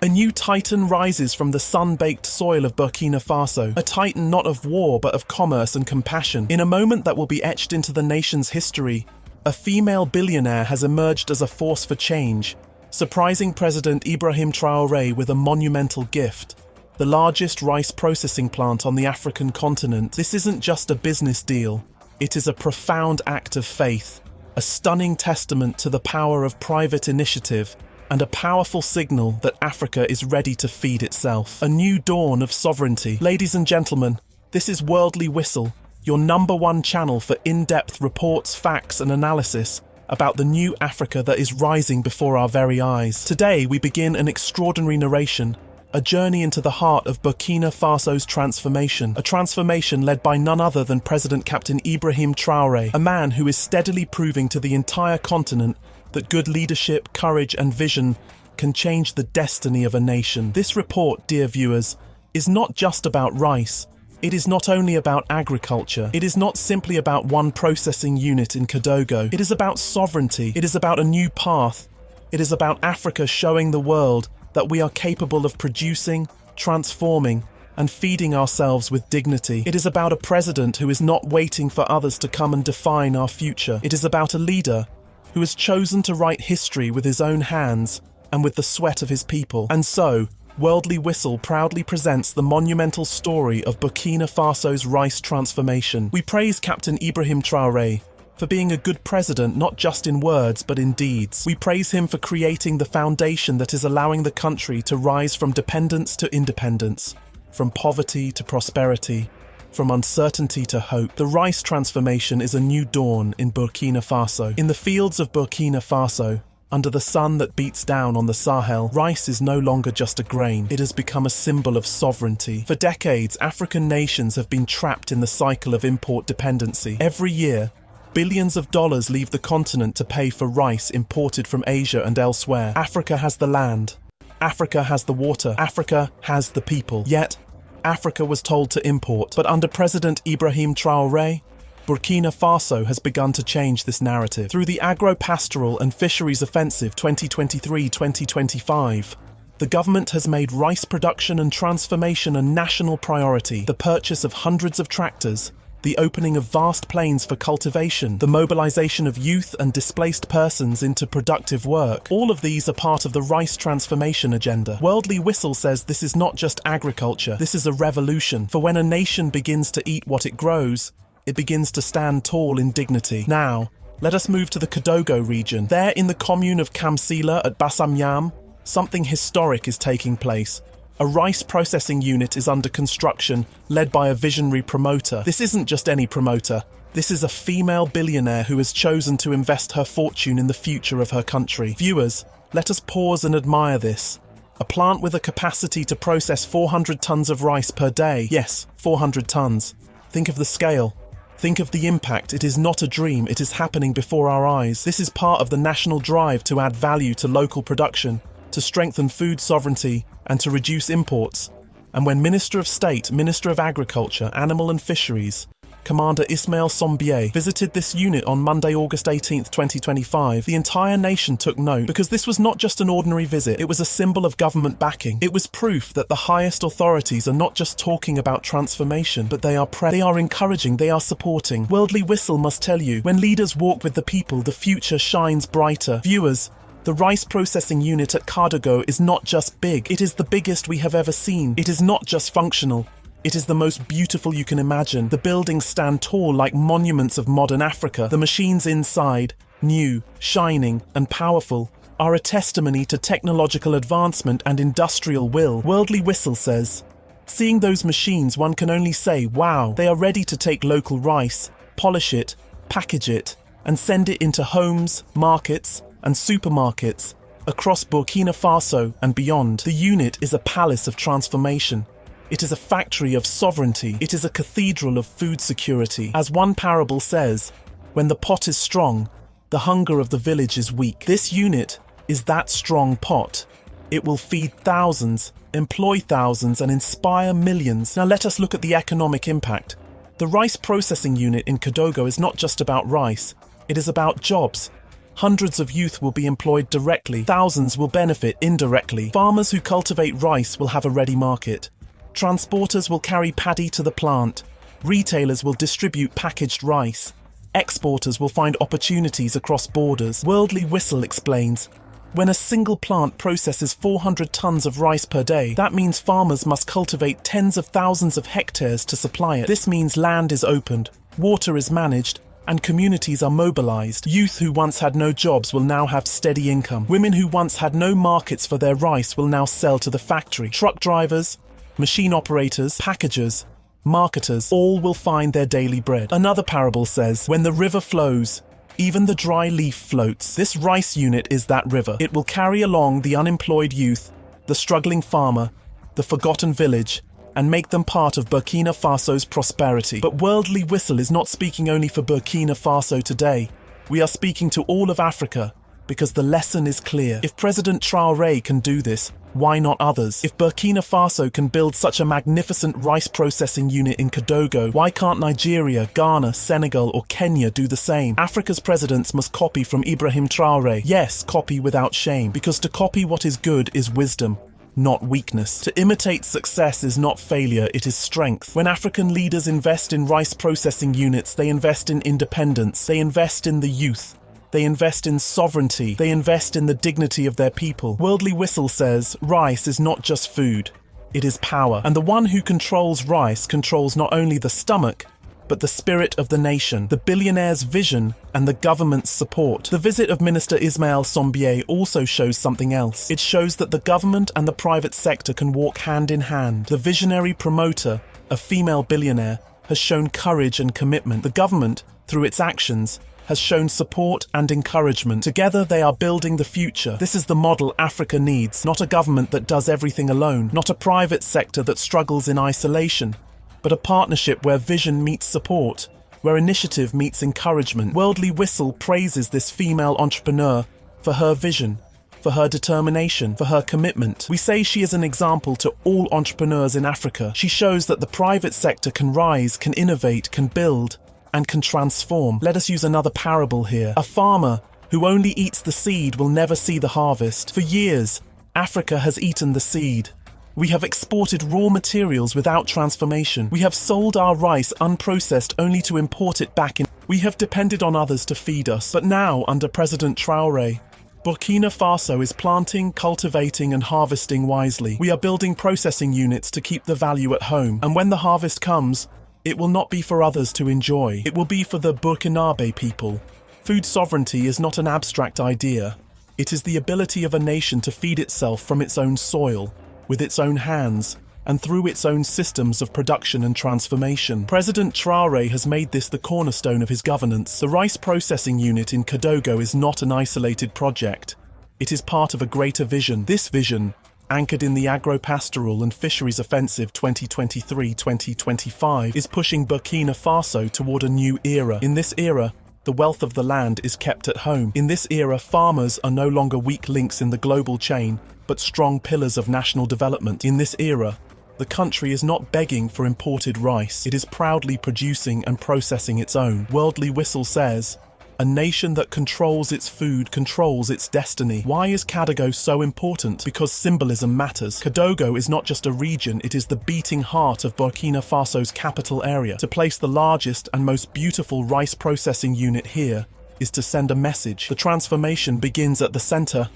A new titan rises from the sun-baked soil of Burkina Faso, a titan not of war but of commerce and compassion. In a moment that will be etched into the nation's history, a female billionaire has emerged as a force for change, surprising President Ibrahim Traoré with a monumental gift: the largest rice processing plant on the African continent. This isn't just a business deal, it is a profound act of faith, a stunning testament to the power of private initiative, and a powerful signal that Africa is ready to feed itself. A new dawn of sovereignty. Ladies and gentlemen, this is Worldlywhistle, your #1 channel for in-depth reports, facts, and analysis about the new Africa that is rising before our very eyes. Today, we begin an extraordinary narration, a journey into the heart of Burkina Faso's transformation, a transformation led by none other than President Captain Ibrahim Traoré, a man who is steadily proving to the entire continent that good leadership, courage, and vision can change the destiny of a nation. This report, dear viewers, is not just about rice. It is not only about agriculture. It is not simply about one processing unit in Kidogo. It is about sovereignty. It is about a new path. It is about Africa showing the world that we are capable of producing, transforming, and feeding ourselves with dignity. It is about a president who is not waiting for others to come and define our future. It is about a leader who has chosen to write history with his own hands and with the sweat of his people. And so, Worldlywhistle proudly presents the monumental story of Burkina Faso's rice transformation. We praise Captain Ibrahim Traoré for being a good president not just in words but in deeds. We praise him for creating the foundation that is allowing the country to rise from dependence to independence, from poverty to prosperity, from uncertainty to hope. The rice transformation is a new dawn in Burkina Faso. In the fields of Burkina Faso, under the sun that beats down on the Sahel, rice is no longer just a grain. It has become a symbol of sovereignty. For decades, African nations have been trapped in the cycle of import dependency. Every year, billions of dollars leave the continent to pay for rice imported from Asia and elsewhere. Africa has the land. Africa has the water. Africa has the people. Yet, Africa was told to import. But under President Ibrahim Traoré, Burkina Faso has begun to change this narrative. Through the Agro-Pastoral and Fisheries Offensive 2023-2025, the government has made rice production and transformation a national priority. The purchase of hundreds of tractors, the opening of vast plains for cultivation, the mobilization of youth and displaced persons into productive work. All of these are part of the rice transformation agenda. Worldlywhistle says this is not just agriculture, this is a revolution. For when a nation begins to eat what it grows, it begins to stand tall in dignity. Now, let us move to the Kidogo region. There in the commune of Kamsila at Bassamyam, something historic is taking place. A rice processing unit is under construction, led by a visionary promoter. This isn't just any promoter. This is a female billionaire who has chosen to invest her fortune in the future of her country. Viewers, let us pause and admire this. A plant with a capacity to process 400 tons of rice per day. Yes, 400 tons. Think of the scale. Think of the impact. It is not a dream, it is happening before our eyes. This is part of the national drive to add value to local production, to strengthen food sovereignty, and to reduce imports. And when Minister of State, Minister of Agriculture, Animal and Fisheries, Commander Ismail Sombier visited this unit on Monday, August 18, 2025, the entire nation took note because this was not just an ordinary visit, it was a symbol of government backing. It was proof that the highest authorities are not just talking about transformation, but they are encouraging, they are supporting. Worldlywhistle must tell you, when leaders walk with the people, the future shines brighter. Viewers, the rice processing unit at Kidogo is not just big, it is the biggest we have ever seen. It is not just functional. It is the most beautiful you can imagine. The buildings stand tall like monuments of modern Africa. The machines inside, new, shining, and powerful, are a testimony to technological advancement and industrial will. Worldlywhistle says, seeing those machines, one can only say, wow, they are ready to take local rice, polish it, package it, and send it into homes, markets, and supermarkets across Burkina Faso and beyond. The unit is a palace of transformation. It is a factory of sovereignty. It is a cathedral of food security. As one parable says, when the pot is strong, the hunger of the village is weak. This unit is that strong pot. It will feed thousands, employ thousands, and inspire millions. Now let us look at the economic impact. The rice processing unit in Kidogo is not just about rice. It is about jobs. Hundreds of youth will be employed directly, thousands will benefit indirectly. Farmers who cultivate rice will have a ready market. Transporters will carry paddy to the plant. Retailers will distribute packaged rice. Exporters will find opportunities across borders. Worldlywhistle explains, when a single plant processes 400 tons of rice per day, that means farmers must cultivate tens of thousands of hectares to supply it. This means land is opened, water is managed, and communities are mobilized. Youth who once had no jobs will now have steady income. Women who once had no markets for their rice will now sell to the factory. Truck drivers, machine operators, packagers, marketers, all will find their daily bread. Another parable says, when the river flows, even the dry leaf floats. This rice unit is that river. It will carry along the unemployed youth, the struggling farmer, the forgotten village, and make them part of Burkina Faso's prosperity. But Worldlywhistle is not speaking only for Burkina Faso today. We are speaking to all of Africa, because the lesson is clear. If President Traoré can do this, why not others? If Burkina Faso can build such a magnificent rice processing unit in Kidogo, why can't Nigeria, Ghana, Senegal or Kenya do the same? Africa's presidents must copy from Ibrahim Traoré. Yes, copy without shame, because to copy what is good is wisdom, not weakness. To imitate success is not failure, it is strength. When African leaders invest in rice processing units, they invest in independence, they invest in the youth. They invest in sovereignty. They invest in the dignity of their people. Worldlywhistle says, rice is not just food, it is power. And the one who controls rice controls not only the stomach, but the spirit of the nation, the billionaire's vision, and the government's support. The visit of Minister Ismail Sombier also shows something else. It shows that the government and the private sector can walk hand in hand. The visionary promoter, a female billionaire, has shown courage and commitment. The government, through its actions, has shown support and encouragement. Together they are building the future. This is the model Africa needs, not a government that does everything alone, not a private sector that struggles in isolation, but a partnership where vision meets support, where initiative meets encouragement. Worldlywhistle praises this female entrepreneur for her vision, for her determination, for her commitment. We say she is an example to all entrepreneurs in Africa. She shows that the private sector can rise, can innovate, can build, and can transform. Let us use another parable here. A farmer who only eats the seed will never see the harvest. For years, Africa has eaten the seed. We have exported raw materials without transformation. We have sold our rice unprocessed only to import it back in. We have depended on others to feed us. But now, under President Traoré, Burkina Faso is planting, cultivating and harvesting wisely. We are building processing units to keep the value at home. And when the harvest comes, it will not be for others to enjoy. It will be for the Burkinabe people. Food sovereignty is not an abstract idea. It is the ability of a nation to feed itself from its own soil, with its own hands, and through its own systems of production and transformation. President Traoré has made this the cornerstone of his governance. The rice processing unit in Kidogo is not an isolated project. It is part of a greater vision. This vision, anchored in the agro-pastoral and fisheries offensive 2023-2025, is pushing Burkina Faso toward a new era. In this era, the wealth of the land is kept at home. In this era, farmers are no longer weak links in the global chain, but strong pillars of national development. In this era, the country is not begging for imported rice. It is proudly producing and processing its own. Worldlywhistle says, a nation that controls its food controls its destiny. Why is Kidogo so important? Because symbolism matters. Kidogo is not just a region, it is the beating heart of Burkina Faso's capital area. To place the largest and most beautiful rice processing unit here is to send a message. The transformation begins at the center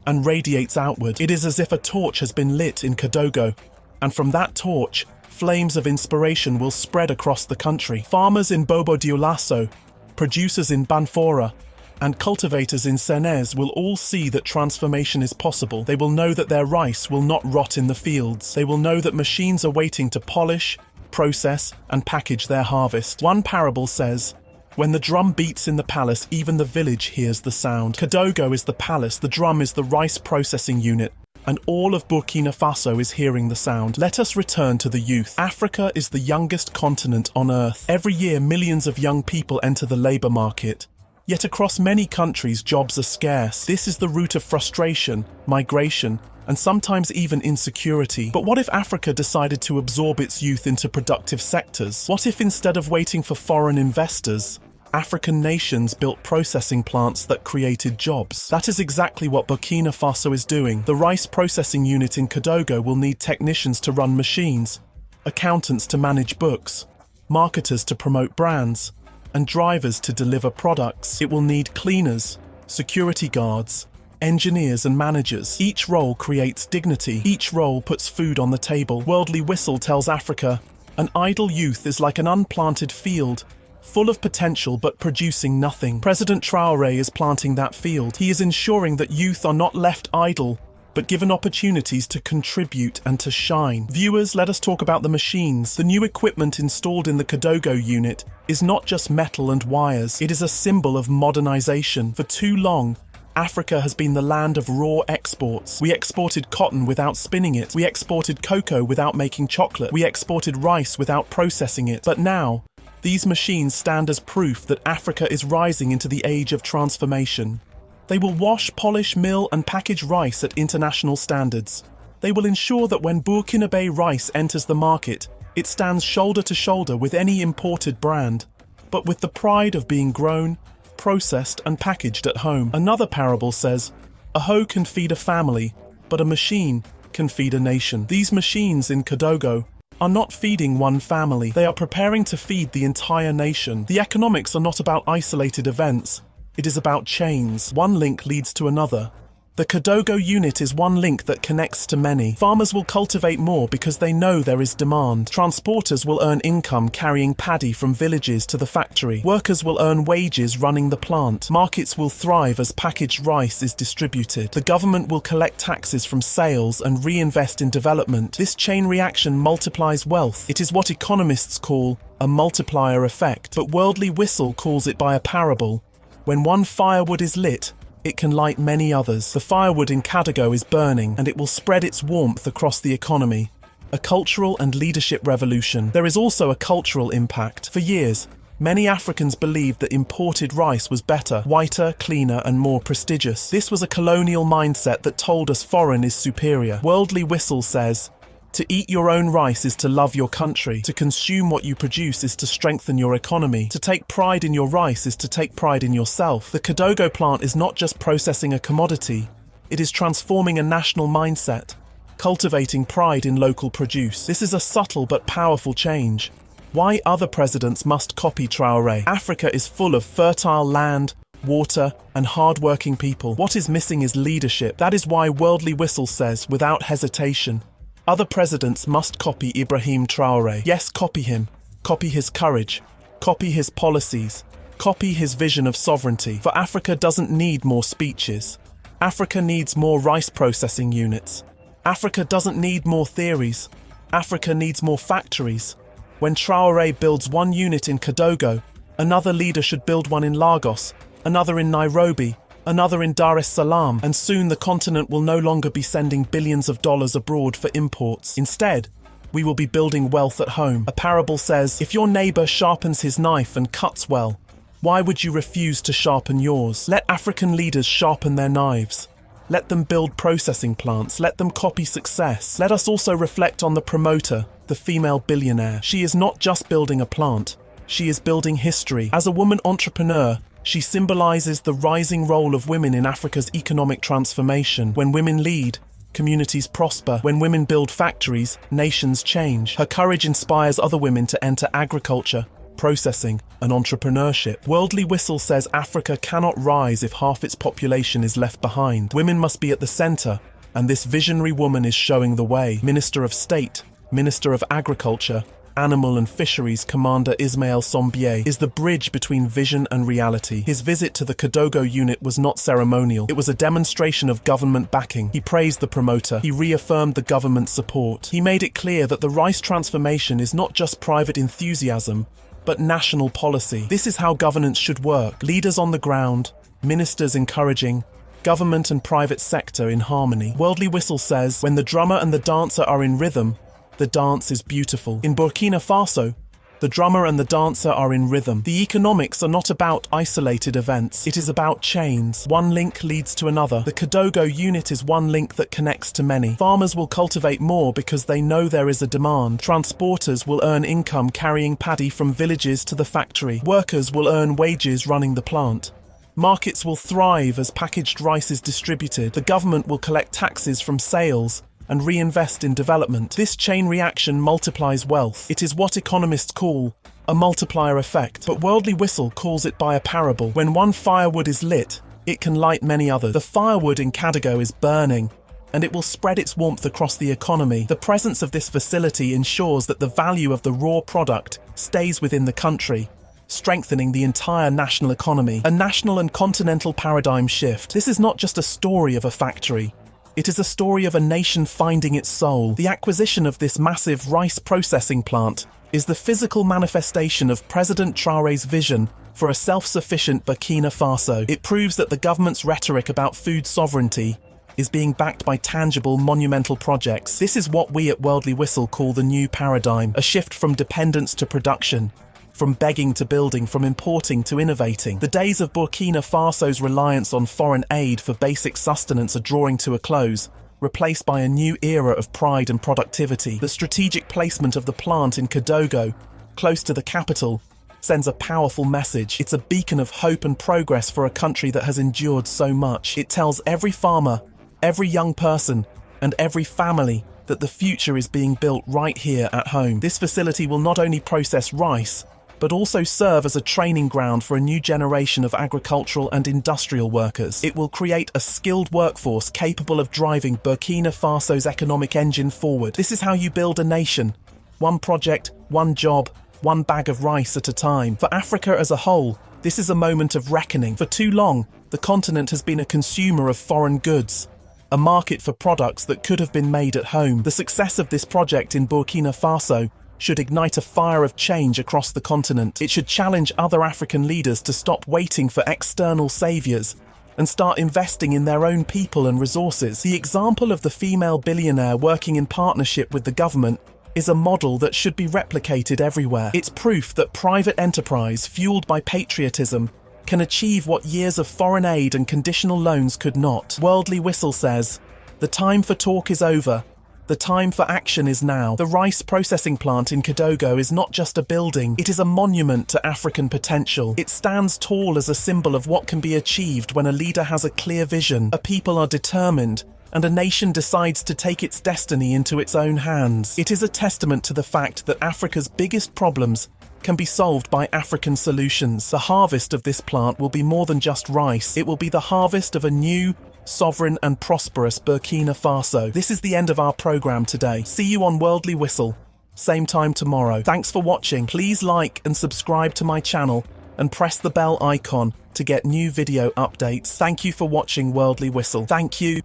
and radiates outward. It is as if a torch has been lit in Kidogo, and from that torch, flames of inspiration will spread across the country. Farmers in Bobo Dioulasso, producers in Banfora, and cultivators in Senez will all see that transformation is possible. They will know that their rice will not rot in the fields. They will know that machines are waiting to polish, process, and package their harvest. One parable says, when the drum beats in the palace, even the village hears the sound. Kidogo is the palace, the drum is the rice processing unit, and all of Burkina Faso is hearing the sound. Let us return to the youth. Africa is the youngest continent on earth. Every year, millions of young people enter the labor market. Yet across many countries, jobs are scarce. This is the root of frustration, migration, and sometimes even insecurity. But what if Africa decided to absorb its youth into productive sectors? What if instead of waiting for foreign investors, African nations built processing plants that created jobs. That is exactly what Burkina Faso is doing. The rice processing unit in Kodogo will need technicians to run machines, accountants to manage books, marketers to promote brands, and drivers to deliver products. It will need cleaners, security guards, engineers and managers. Each role creates dignity. Each role puts food on the table. Worldlywhistle tells Africa, an idle youth is like an unplanted field, full of potential but producing nothing. President Traoré is planting that field. He is ensuring that youth are not left idle, but given opportunities to contribute and to shine. Viewers, let us talk about the machines. The new equipment installed in the Kodogo unit is not just metal and wires. It is a symbol of modernization. For too long, Africa has been the land of raw exports. We exported cotton without spinning it. We exported cocoa without making chocolate. We exported rice without processing it. But now, these machines stand as proof that Africa is rising into the age of transformation. They will wash, polish, mill, and package rice at international standards. They will ensure that when Burkina Faso rice enters the market, it stands shoulder to shoulder with any imported brand, but with the pride of being grown, processed, and packaged at home. Another parable says, a hoe can feed a family, but a machine can feed a nation. These machines in Kodogo are not feeding one family. They are preparing to feed the entire nation. The economics are not about isolated events. It is about chains. One link leads to another. The Kodogo unit is one link that connects to many. Farmers will cultivate more because they know there is demand. Transporters will earn income carrying paddy from villages to the factory. Workers will earn wages running the plant. Markets will thrive as packaged rice is distributed. The government will collect taxes from sales and reinvest in development. This chain reaction multiplies wealth. It is what economists call a multiplier effect, but Worldlywhistle calls it by a parable. When one firewood is lit, it can light many others. The firewood in Kodogo is burning, and it will spread its warmth across the economy. A cultural and leadership revolution. There is also a cultural impact. For years, many Africans believed that imported rice was better, whiter, cleaner, and more prestigious. This was a colonial mindset that told us foreign is superior. Worldlywhistle says, to eat your own rice is to love your country. To consume what you produce is to strengthen your economy. To take pride in your rice is to take pride in yourself. The Kodogo plant is not just processing a commodity. It is transforming a national mindset, cultivating pride in local produce. This is a subtle but powerful change. Why other presidents must copy Traoré? Africa is full of fertile land, water, and hard-working people. What is missing is leadership. That is why Worldlywhistle says, without hesitation, other presidents must copy Ibrahim Traoré. Yes, copy him. Copy his courage. Copy his policies. Copy his vision of sovereignty. For Africa doesn't need more speeches. Africa needs more rice processing units. Africa doesn't need more theories. Africa needs more factories. When Traoré builds one unit in Kodogo, another leader should build one in Lagos, another in Nairobi, another in Dar es Salaam, and soon the continent will no longer be sending billions of dollars abroad for imports. Instead, we will be building wealth at home. A parable says, if your neighbor sharpens his knife and cuts well, why would you refuse to sharpen yours? Let African leaders sharpen their knives. Let them build processing plants. Let them copy success. Let us also reflect on the promoter, the female billionaire. She is not just building a plant. She is building history. As a woman entrepreneur, she symbolizes the rising role of women in Africa's economic transformation. When women lead, communities prosper. When women build factories, nations change. Her courage inspires other women to enter agriculture, processing, and entrepreneurship. Worldlywhistle says Africa cannot rise if half its population is left behind. Women must be at the center, and this visionary woman is showing the way. Minister of State, Minister of Agriculture, Animal and Fisheries Commander Ismail Sombier is the bridge between vision and reality. His visit to the Kodogo unit was not ceremonial. It was a demonstration of government backing. He praised the promoter. He reaffirmed the government's support. He made it clear that the rice transformation is not just private enthusiasm, but national policy. This is how governance should work. Leaders on the ground, ministers encouraging, government and private sector in harmony. Worldlywhistle says, when the drummer and the dancer are in rhythm, the dance is beautiful. In Burkina Faso, The drummer and the dancer are in rhythm. The economics are not about isolated events. It is about chains. One link leads to another. The Kidogo unit is one link that connects to many. Farmers will cultivate more because they know there is a demand. Transporters will earn income carrying paddy from villages to the factory. Workers will earn wages running the plant. Markets will thrive as packaged rice is distributed. The government will collect taxes from sales and reinvest in development. This chain reaction multiplies wealth. It is what economists call a multiplier effect, but Worldlywhistle calls it by a parable. When one firewood is lit, it can light many others. The firewood in Kidogo is burning, and it will spread its warmth across the economy. The presence of this facility ensures that the value of the raw product stays within the country, strengthening the entire national economy. A national and continental paradigm shift. This is not just a story of a factory. It is a story of a nation finding its soul. The acquisition of this massive rice processing plant is the physical manifestation of President Traoré's vision for a self-sufficient Burkina Faso. It proves that the government's rhetoric about food sovereignty is being backed by tangible, monumental projects. This is what we at Worldlywhistle call the new paradigm, a shift from dependence to production, from begging to building, from importing to innovating. The days of Burkina Faso's reliance on foreign aid for basic sustenance are drawing to a close, replaced by a new era of pride and productivity. The strategic placement of the plant in Kidogo, close to the capital, sends a powerful message. It's a beacon of hope and progress for a country that has endured so much. It tells every farmer, every young person, and every family that the future is being built right here at home. This facility will not only process rice, but also serve as a training ground for a new generation of agricultural and industrial workers. It will create a skilled workforce capable of driving Burkina Faso's economic engine forward. This is how you build a nation. One project, one job, one bag of rice at a time. For Africa as a whole, this is a moment of reckoning. For too long, the continent has been a consumer of foreign goods, a market for products that could have been made at home. The success of this project in Burkina Faso should ignite a fire of change across the continent. It should challenge other African leaders to stop waiting for external saviors and start investing in their own people and resources. The example of the female billionaire working in partnership with the government is a model that should be replicated everywhere. It's proof that private enterprise, fueled by patriotism, can achieve what years of foreign aid and conditional loans could not. Worldlywhistle says, "The time for talk is over. The time for action is now." The rice processing plant in Kidogo is not just a building, it is a monument to African potential. It stands tall as a symbol of what can be achieved when a leader has a clear vision, a people are determined, and a nation decides to take its destiny into its own hands. It is a testament to the fact that Africa's biggest problems can be solved by African solutions. The harvest of this plant will be more than just rice. It will be the harvest of a new, sovereign and prosperous Burkina Faso. This is the end of our program today. See you on Worldlywhistle, same time tomorrow. Thanks for watching. Please like and subscribe to my channel and press the bell icon to get new video updates. Thank you for watching Worldlywhistle. Thank you.